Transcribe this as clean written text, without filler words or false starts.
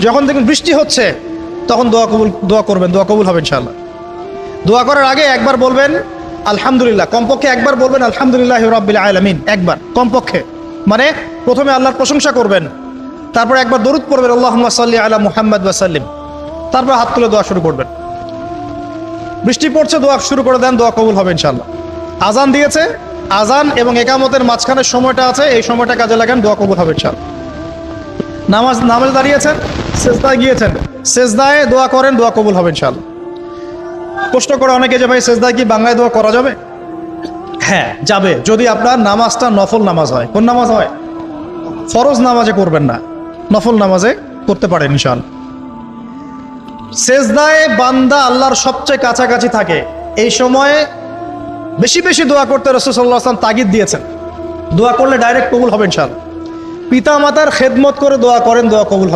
যখন দেখবেন বৃষ্টি হচ্ছে তখন দোয়া করবেন, দোয়া কবুল হবে ইনশাআল্লাহ। দোয়া করার আগে একবার বলবেন আলহামদুলিল্লাহ, কমপক্ষে একবার বলবেন আলহামদুলিল্লাহ রাব্বিল আলামিন, একবার কমপক্ষে। মানে প্রথমে আল্লাহর প্রশংসা করবেন, তারপর একবার দরুদ পড়বেন আল্লাহুম্মা সাল্লি আলা মুহাম্মাদ ওয়া সাল্লিম, তারপর হাত তুলে দোয়া শুরু করবেন। বৃষ্টি পড়ছে, দোয়া শুরু করে দেন, দোয়া কবুল হবে ইনশাআল্লাহ। আজান দিয়েছে, আজান এবং একামতের মাঝখানের সময়টা আছে, এই সময়টা কাজে লাগান, দোয়া কবুল হবে ইনশাআল্লাহ। নামাজে দাঁড়িয়েছেন, সেজদায় গিয়েছেন, সেজদায় দোয়া করেন, দোয়া কবুল হবে ইনশাআল্লাহ। প্রশ্ন করে অনেকে যে ভাই সেজদায় কি বাংলায় দোয়া করা যাবে? হ্যাঁ যাবে, যদি আপনার নামাজটা নফল নামাজ হয়। কোন নামাজ হয়? ফরজ নামাজে করবেন না, নফল নামাজে করতে পারেন ইনশাআল্লাহ। সেজদায় বান্দা আল্লাহর সবচেয়ে কাছাকাছি থাকে, এই সময়ে বেশি বেশি দোয়া করতে রাসূল সাল্লাল্লাহু আলাইহি ওয়াসাল্লাম তাগিদ দিয়েছেন। দোয়া করলে ডাইরেক্ট কবুল হবে ইনশাআল্লাহ। পিতা মাতার খেদমত করে দোয়া করেন, দোয়া কবুল হবে।